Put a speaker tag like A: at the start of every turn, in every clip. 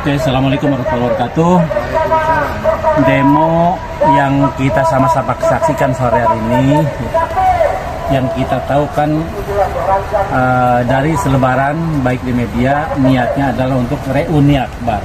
A: Oke, assalamualaikum warahmatullahi wabarakatuh. Demo yang kita sama-sama saksikan sore hari ini, yang kita tahu kan dari selebaran baik di media, niatnya adalah untuk reuni akbar.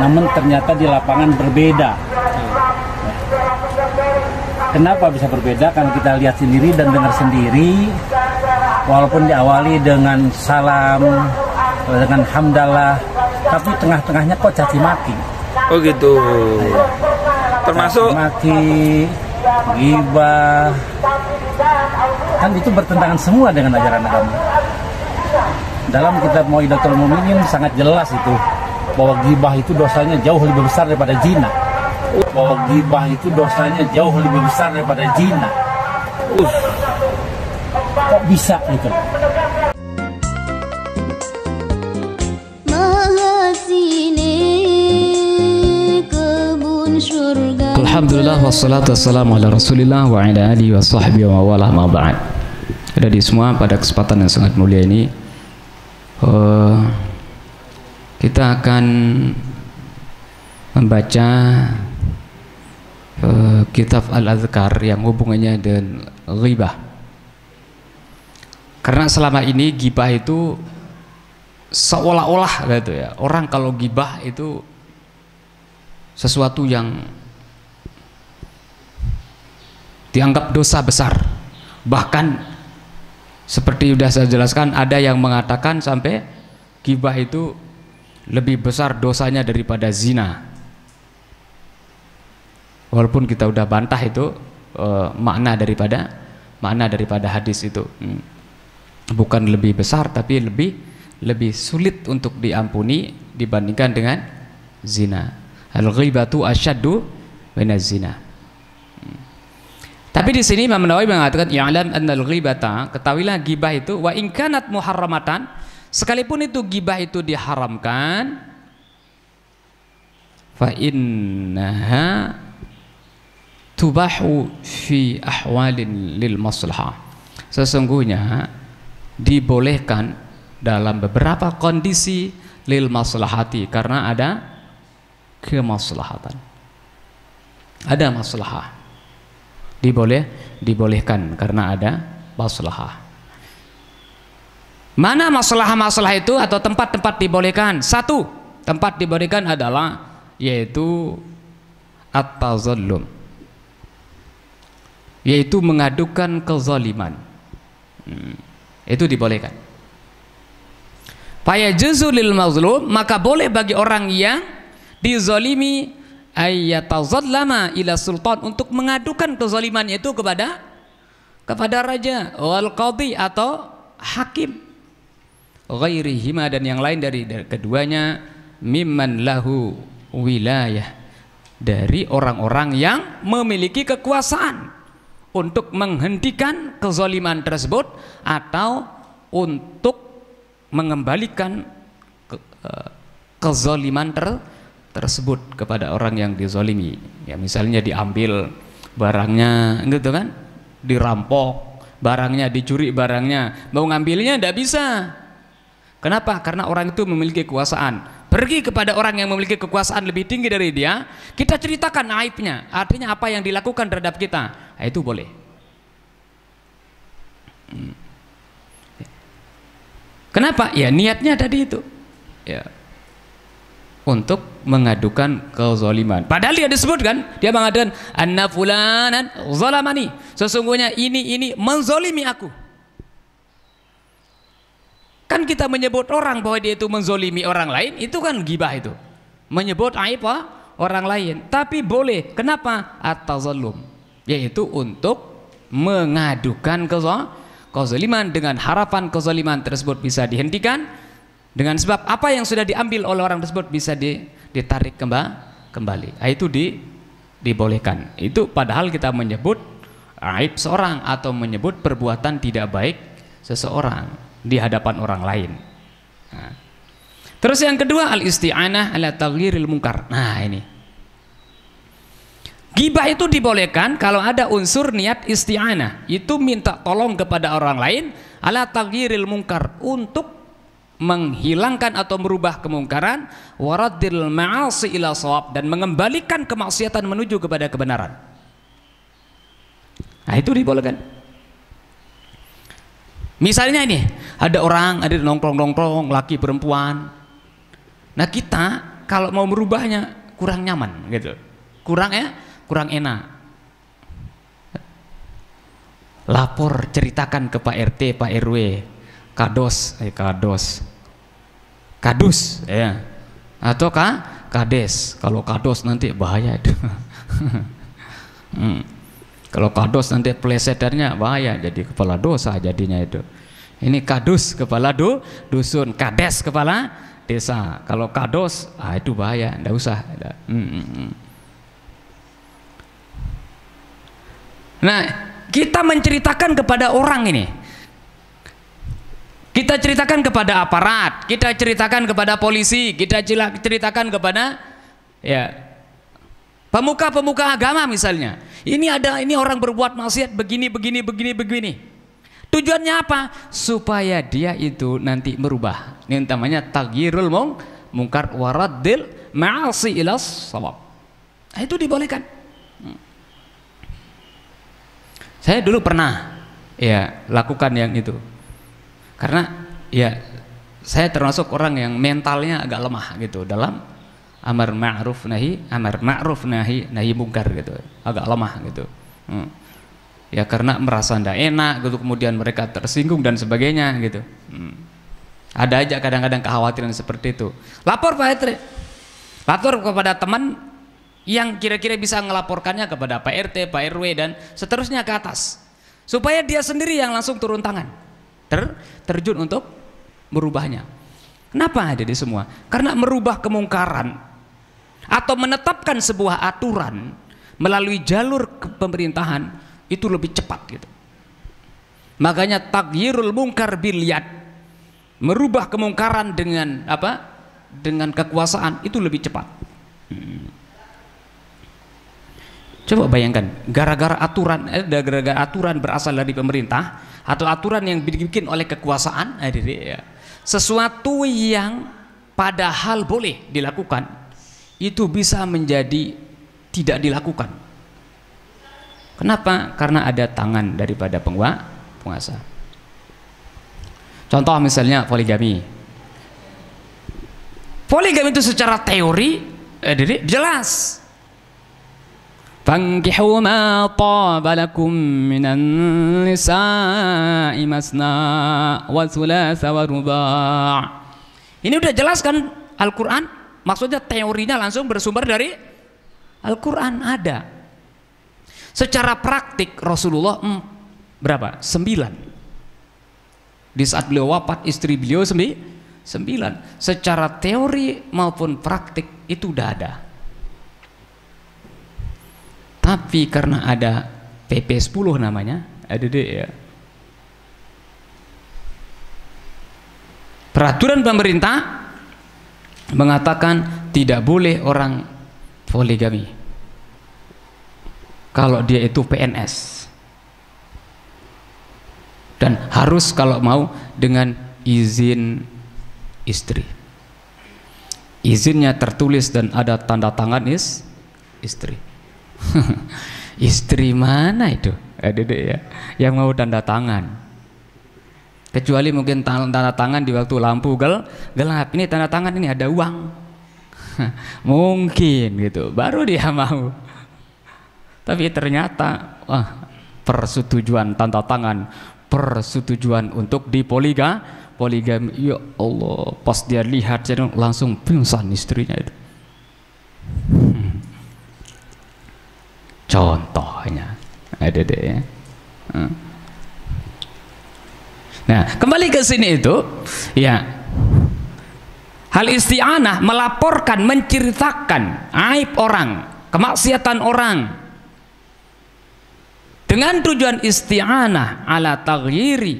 A: Namun ternyata di lapangan berbeda. Kenapa bisa berbeda? Karena kita lihat sendiri dan dengar sendiri, walaupun diawali dengan salam, dengan hamdalah, tapi tengah-tengahnya kok caci maki.
B: Oh gitu. Termasuk
A: caci maki, ghibah, kan itu bertentangan semua dengan ajaran agama. Dalam kitab Mau'idatul Mu'minin sangat jelas itu bahwa ghibah itu dosanya jauh lebih besar daripada zina. Bahwa ghibah itu dosanya jauh lebih besar daripada zina. Kok bisa gitu?
C: Alhamdulillah wassalatu wassalamu ala rasulillah wa ala alihi wa sahbihi wa walah ma ba'd. Jadi semua pada kesempatan yang sangat mulia ini kita akan membaca kitab Al-Adhkar yang hubungannya dengan ghibah. Karena selama ini ghibah itu seolah-olah gitu ya, orang kalau ghibah itu sesuatu yang dianggap dosa besar. Bahkan seperti sudah saya jelaskan, ada yang mengatakan sampai ghibah itu lebih besar dosanya daripada zina. Walaupun kita udah bantah itu makna daripada hadis itu. Bukan lebih besar, tapi lebih sulit untuk diampuni dibandingkan dengan zina. Al-ghibatu asyaddu minaz zina. Tapi di sini Imam Nawawi mengatakan ya'lam annal ghibata, ketahuilah ghibah itu wa in kanat muharramatan, sekalipun itu ghibah itu diharamkan, fa innaha tubahu fi ahwalin lil maslahah, sesungguhnya dibolehkan dalam beberapa kondisi lil maslahati, karena ada kemaslahatan, ada maslahah, dibolehkan karena ada maslahah. Mana maslahah-maslahah itu atau tempat-tempat dibolehkan? Satu tempat dibolehkan adalah yaitu at-tazallum, yaitu mengadukan kezaliman. Itu dibolehkan. Fayajuzu lil mazlum, maka boleh bagi orang yang dizalimi ayyatazallama ila sultan, untuk mengadukan kezaliman itu kepada raja wal qadhi atau hakim, ghairihima, dan yang lain dari keduanya, mimman lahu wilayah, dari orang-orang yang memiliki kekuasaan untuk menghentikan kezaliman tersebut atau untuk mengembalikan kezaliman tersebut kepada orang yang dizalimi. Ya, misalnya diambil barangnya gitu kan, dirampok barangnya, dicuri barangnya, mau ngambilnya tidak bisa. Kenapa? Karena orang itu memiliki kekuasaan. Pergi kepada orang yang memiliki kekuasaan lebih tinggi dari dia, kita ceritakan aibnya, artinya apa yang dilakukan terhadap kita, nah, itu boleh. Kenapa? Ya niatnya tadi itu ya, untuk mengadukan kezaliman. Padahal dia disebutkan, dia mengatakan anna fulanan zalamani, sesungguhnya ini menzalimi aku. Kan kita menyebut orang bahwa dia itu menzalimi orang lain, itu kan ghibah, itu menyebut aib orang lain. Tapi boleh. Kenapa? At-tazallum, yaitu untuk mengadukan kezaliman dengan harapan kezaliman tersebut bisa dihentikan, dengan sebab apa yang sudah diambil oleh orang tersebut bisa ditarik kembali. Itu dibolehkan. Itu padahal kita menyebut aib seorang atau menyebut perbuatan tidak baik seseorang di hadapan orang lain. Nah. Terus yang kedua, al-isti'anah ala taghyiril munkar. Nah ini, ghibah itu dibolehkan kalau ada unsur niat isti'anah, itu minta tolong kepada orang lain ala taghyiril munkar, untuk menghilangkan atau merubah kemungkaran, waraddil ma'asi ila shawab, dan mengembalikan kemaksiatan menuju kepada kebenaran. Nah, itu dibolehkan. Misalnya ini, ada orang ada nongkrong-nongkrong, laki perempuan. Nah, kita kalau mau merubahnya kurang nyaman gitu. Kurang enak. Lapor, ceritakan ke Pak RT, Pak RW, kadus ya, atau kades. Kalau kados nanti bahaya itu. Kalau kados nanti plesetannya bahaya, jadi kepala dosa jadinya itu. Ini kadus, kepala dusun, kades, kepala desa. Kalau kados, itu bahaya, ndak usah. Nah, kita menceritakan kepada orang ini. Kita ceritakan kepada aparat, kita ceritakan kepada polisi, kita ceritakan kepada pemuka-pemuka agama misalnya. Ini orang berbuat maksiat begini. Tujuannya apa? Supaya dia itu nanti merubah. Ini namanya taghyirul mungkar waraddil ma'asi ila shawab. Nah, itu dibolehkan. Saya dulu pernah lakukan yang itu. Karena saya termasuk orang yang mentalnya agak lemah gitu dalam amar ma'ruf nahi mungkar gitu, agak lemah gitu. Ya karena merasa ndak enak gitu, kemudian mereka tersinggung dan sebagainya gitu. Ada aja kadang-kadang kekhawatiran seperti itu. Lapor Pak RT, lapor kepada teman yang kira-kira bisa ngelaporkannya kepada Pak RT, Pak RW dan seterusnya ke atas, supaya dia sendiri yang langsung turun tangan, terjun untuk merubahnya. Kenapa ada di semua? Karena merubah kemungkaran atau menetapkan sebuah aturan melalui jalur pemerintahan itu lebih cepat gitu. Makanya taghyirul mungkar bil yad, merubah kemungkaran dengan apa? Dengan kekuasaan itu lebih cepat. Coba bayangkan, gara-gara aturan berasal dari pemerintah atau aturan yang dibikin oleh kekuasaan, sesuatu yang padahal boleh dilakukan itu bisa menjadi tidak dilakukan. Kenapa? Karena ada tangan daripada penguasa. Contoh misalnya poligami. Poligami itu secara teori jelas. Fankihu ma taba lakum minan nisa'i masna wa thulatha wa ruba'. Ini udah jelas kan Al-Qur'an? Maksudnya teorinya langsung bersumber dari Al-Qur'an ada. Secara praktik Rasulullah berapa? 9. Di saat beliau wafat istri beliau 9. Secara teori maupun praktik itu udah ada. Tapi karena ada PP 10 namanya, peraturan pemerintah mengatakan tidak boleh orang poligami kalau dia itu PNS, dan harus kalau mau dengan izin istri. Izinnya tertulis dan ada tanda tangan istri. Istri mana itu? Yang mau tanda tangan. Kecuali mungkin tanda tangan di waktu lampu gelap. Ini tanda tangan, ini ada uang. Mungkin gitu, baru dia mau. Tapi ternyata persetujuan tanda tangan, persetujuan untuk poligami. Ya Allah, pas dia lihat langsung pingsan istrinya itu. Contohnya Nah, kembali ke sini itu hal isti'anah melaporkan, menceritakan aib orang, kemaksiatan orang dengan tujuan isti'anah ala taghyiri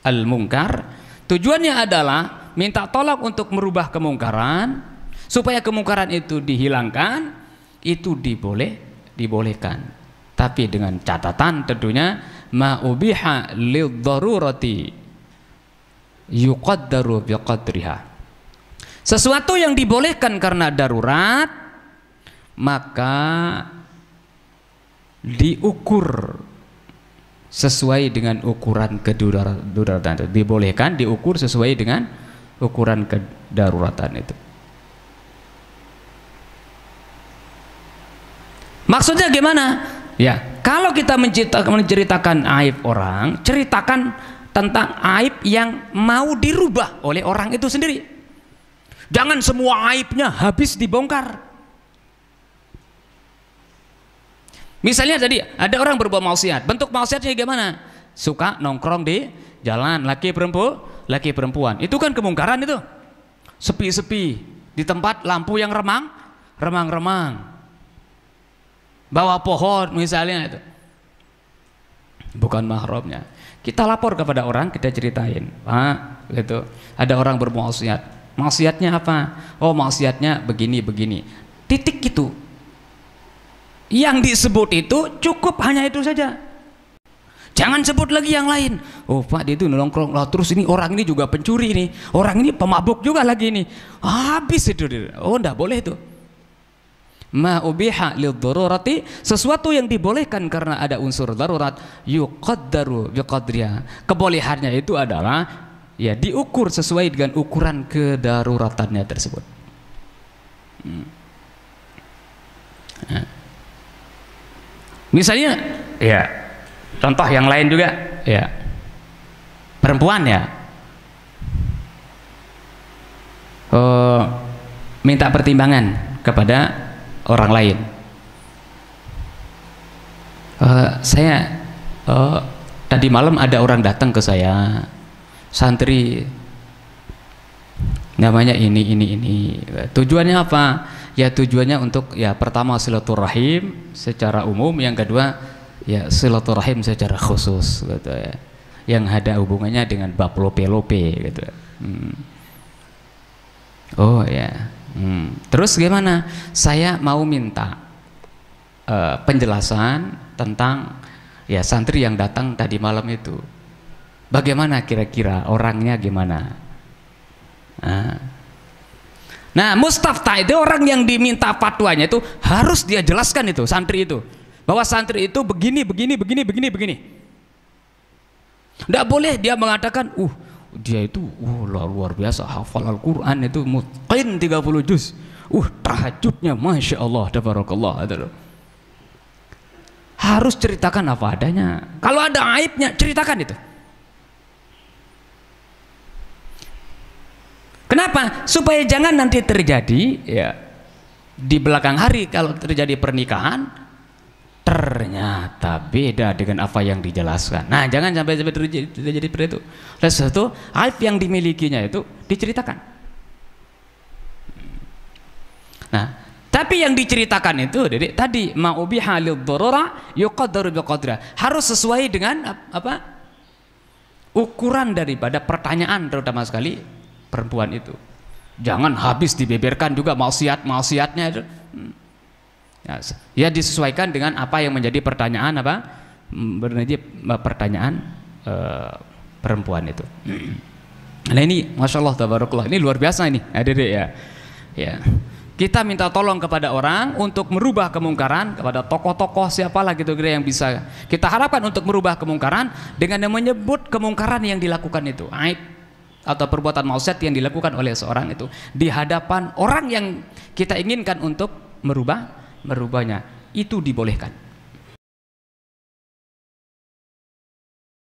C: al-munkar. Tujuannya adalah minta tolong untuk merubah kemungkaran supaya kemungkaran itu dihilangkan. Itu dibolehkan, tapi dengan catatan tentunya ma ubiha lidh-darurati yuqaddaru biqadriha. Sesuatu yang dibolehkan karena darurat maka diukur sesuai dengan ukuran kedaruratan itu. Dibolehkan diukur sesuai dengan ukuran kedaruratan itu. Maksudnya gimana? Ya, kalau kita menceritakan aib orang, ceritakan tentang aib yang mau dirubah oleh orang itu sendiri. Jangan semua aibnya habis dibongkar. Misalnya tadi ada orang berbuat maksiat, bentuk maksiatnya gimana? Suka nongkrong di jalan, laki perempuan. Itu kan kemungkaran itu. Sepi-sepi di tempat lampu yang remang-remang. Bawa pohon misalnya itu. Bukan mahramnya. Kita lapor kepada orang, kita ceritain, Pak, gitu. Ada orang bermaksiat. Maksiatnya apa? Oh, maksiatnya begini. Titik itu. Yang disebut itu cukup hanya itu saja. Jangan sebut lagi yang lain. Oh Pak, dia itu nongkrong lah, terus ini orang ini juga pencuri nih, orang ini pemabuk juga lagi nih. Habis itu. Oh, enggak boleh itu. Ma ubiha lidh-dharurati, sesuatu yang dibolehkan karena ada unsur darurat, yuqaddaru biqadriha. Kebolehannya itu adalah ya diukur sesuai dengan ukuran kedaruratannya tersebut. Nah. Misalnya, ya, contoh yang lain juga, ya, perempuan ya, minta pertimbangan kepada orang lain. Saya tadi malam ada orang datang ke saya, santri, namanya ini. Tujuannya apa? Ya tujuannya untuk ya pertama silaturahim secara umum, yang kedua ya silaturahim secara khusus gitu ya, yang ada hubungannya dengan bab lope gitu. Oh ya. Terus gimana? Saya mau minta penjelasan tentang ya santri yang datang tadi malam itu. Bagaimana kira-kira orangnya gimana? Nah, mustafta itu orang yang diminta fatwanya itu harus dia jelaskan itu, santri itu, bahwa santri itu begini. Tidak boleh dia mengatakan, dia itu luar biasa hafal Al-Quran itu mutqin 30 juz. Tahajudnya Masya Allah, tabarakallah. Harus ceritakan apa adanya. Kalau ada aibnya, ceritakan itu. Kenapa? Supaya jangan nanti terjadi ya di belakang hari kalau terjadi pernikahan ternyata beda dengan apa yang dijelaskan. Nah, jangan sampai terjadi seperti itu. Oleh sebab itu, aib yang dimilikinya itu diceritakan. Nah, tapi yang diceritakan itu tadi ma'ubiha lidh-dharura yuqaddaru biqadriha, harus sesuai dengan apa? Ukuran daripada pertanyaan, terutama sekali perempuan itu. Jangan habis dibeberkan juga maksiatnya itu. Ya disesuaikan dengan apa yang menjadi pertanyaan pertanyaan perempuan itu. Nah ini Masya Allah tabarakallah, ini luar biasa ini adik-adik ya. Kita minta tolong kepada orang untuk merubah kemungkaran, kepada tokoh-tokoh siapalah gitu kira yang bisa kita harapkan untuk merubah kemungkaran dengan menyebut kemungkaran yang dilakukan itu, aib atau perbuatan maksiat yang dilakukan oleh seorang itu di hadapan orang yang kita inginkan untuk merubahnya, itu dibolehkan.